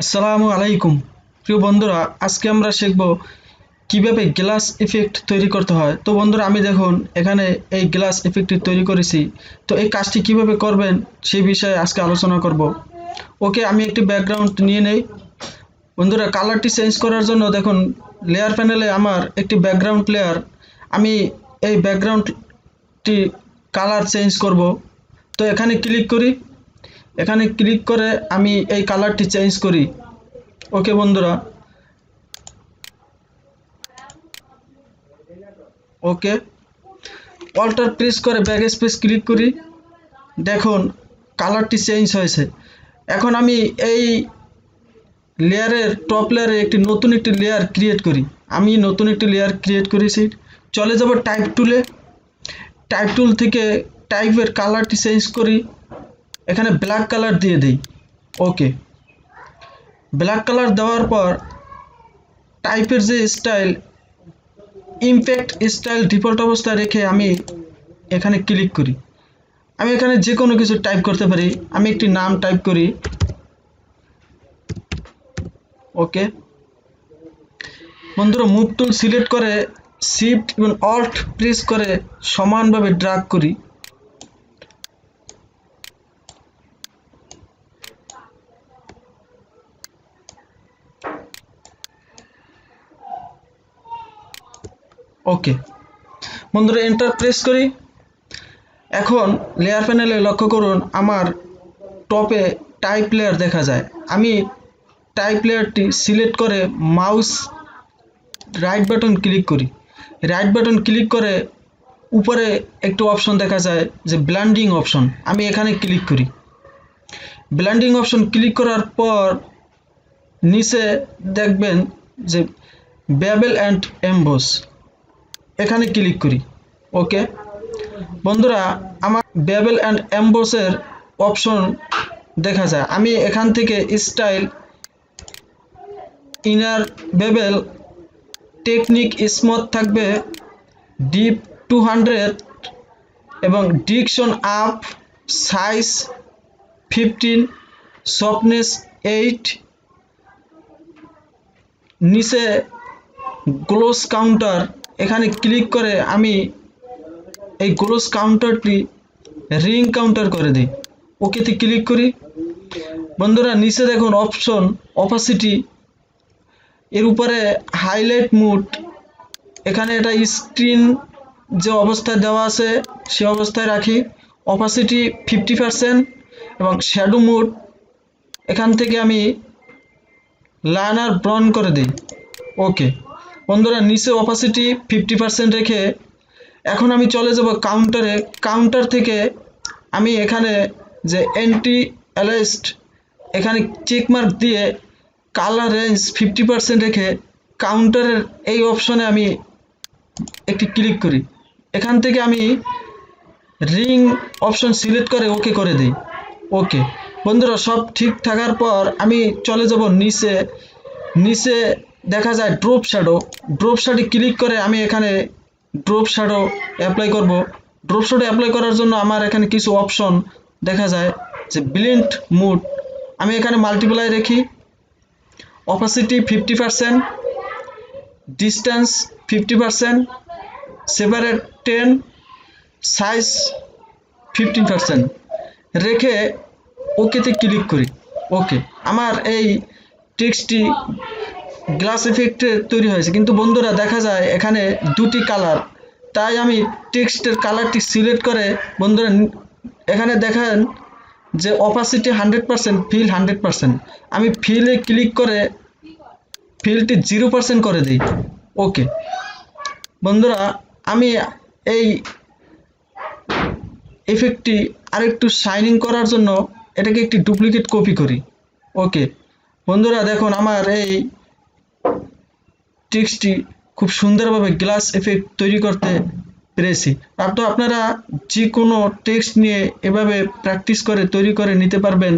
আসসালামু আলাইকুম প্রিয় বন্ধুরা, আজকে আমরা শিখব কিভাবে গ্লাস ইফেক্ট তৈরি করতে হয়। তো বন্ধুরা, আমি দেখুন এখানে এই গ্লাস ইফেক্টটি তৈরি করেছি। তো এই কাজটি কিভাবে করবেন সেই বিষয়ে আজকে আলোচনা করব। ওকে, আমি একটি ব্যাকগ্রাউন্ড নিয়ে নেই। বন্ধুরা, কালারটি চেঞ্জ করার জন্য দেখুন লেয়ার প্যানেলে আমার একটি ব্যাকগ্রাউন্ড লেয়ার। আমি এই ব্যাকগ্রাউন্ডটি কালার চেঞ্জ করব। তো এখানে ক্লিক করি। এখানে ক্লিক করে আমি এই কালারটি চেঞ্জ করি। ওকে বন্ধুরা, ওকে, অল্টার প্রেস করে ব্যাক স্পেস ক্লিক করি। দেখুন কালারটি চেঞ্জ হয়েছে। এখন আমি এই লেয়ারের টপ লেয়ারে নতুন একটি লেয়ার ক্রিয়েট করি। আমি নতুন একটি লেয়ার ক্রিয়েট করেছি। চলে যাব টাইপ টুলে। টাইপ টুল থেকে টাইপের কালারটি চেঞ্জ করি। এখানে ব্ল্যাক কালার দিয়ে দিই। ওকে, ব্ল্যাক কালার দেওয়ার পর টাইপের যে স্টাইল, ইমপ্যাক্ট স্টাইল ডিফল্ট অবস্থায় রেখে আমি এখানে ক্লিক করি। আমি এখানে যে কোনো কিছু টাইপ করতে পারি। আমি একটি নাম টাইপ করি। ওকে বন্ধুরা, মুভ টুল সিলেক্ট করে শিফট এবং অল্ট প্রেস করে সমানভাবে ড্র্যাগ করি। ওকে বন্ধুরা, এন্টার প্রেস করি। এখন লেয়ার প্যানেলে লক্ষ্য করুন আমার টপে টাইপ লেয়ার দেখা যায়। আমি টাইপ লেয়ারটি সিলেক্ট করে মাউস রাইট বাটন ক্লিক করি। রাইট বাটন ক্লিক করে উপরে একটি অপশন দেখা যায় যে ব্লেন্ডিং অপশন। আমি এখানে ক্লিক করি। ব্লেন্ডিং অপশন ক্লিক করার পর নিচে দেখবেন যে বেবেল অ্যান্ড এমবোস, এখানে ক্লিক করি। ওকে বন্ধুরা, আমার বেবেল অ্যান্ড এমবোসের অপশন দেখা যায়। আমি এখান থেকে style, inner bevel, technique smooth থাকবে, ডিপ 200 এবং ডিকশন আপ, সাইজ 15, সফটনেস 8, নিচে গ্লোস কাউন্টার, এখানে ক্লিক করে আমি এই গ্লোস কাউন্টারটি রিং কাউন্টার করে দিই। ওকেতে ক্লিক করি। বন্ধুরা, নিচে দেখুন অপশন অপাসিটি, এর উপরে হাইলাইট মুড, এখানে এটা স্ক্রিন যে অবস্থায় দেওয়া আছে সে অবস্থায় রাখি। অপাসিটি 50% এবং শ্যাডো মুড এখান থেকে আমি লাইনার ব্রাউন করে দিই। ওকে বন্ধুরা, নিচে অপাসিটি 50% রেখে এখন আমি চলে যাব কাউন্টারে। কাউন্টার থেকে আমি এখানে যে এন্টি অ্যালাইস্ট, এখানে চেক মার্ক দিয়ে কালার রেঞ্জ 50% রেখে কাউন্টারের এই অপশনে আমি একটি ক্লিক করি। এখান থেকে আমি রিং অপশন সিলেক্ট করে ওকে করে দিই। ওকে বন্ধুরা, সব ঠিক থাকার পর আমি চলে যাব নিচে। নিচে দেখা যায় drop shadow. Drop shadow click করে আমি এখানে ড্রপ শ্যাডো অ্যাপ্লাই করব। ড্রপ শ্যাডো অ্যাপ্লাই করার জন্য আমার এখানে কিছু অপশন দেখা যায় যে ব্লেন্ড মুড, আমি এখানে মাল্টিপ্লাই রেখি। অপাসিটি 50%, ডিস্টেন্স 50%, সেপারেট 10, সাইজ 15% রেখে ওকেতে ক্লিক করি। ওকে, আমার এই টেক্সটটি গ্লাস ইফেক্টে তৈরি হয়েছে। কিন্তু বন্ধুরা, দেখা যায় এখানে দুটি কালার, তাই আমি টেক্সটের কালারটি সিলেক্ট করে বন্ধুরা এখানে দেখেন যে অপাসিটি 100%, ফিল 100%, আমি ফিলে ক্লিক করে ফিলটি 0% করে দিই। ওকে বন্ধুরা, আমি এই ইফেক্টটি আরেকটু শাইনিং করার জন্য এটাকে একটি ডুপ্লিকেট কপি করি। ওকে বন্ধুরা, দেখুন আমার এই টেক্সটটি খুব সুন্দরভাবে গ্লাস এফেক্ট তৈরি করতে পেরেছি। তো আপনারা যে কোনো টেক্সট নিয়ে এভাবে প্র্যাকটিস করে তৈরি করে নিতে পারবেন।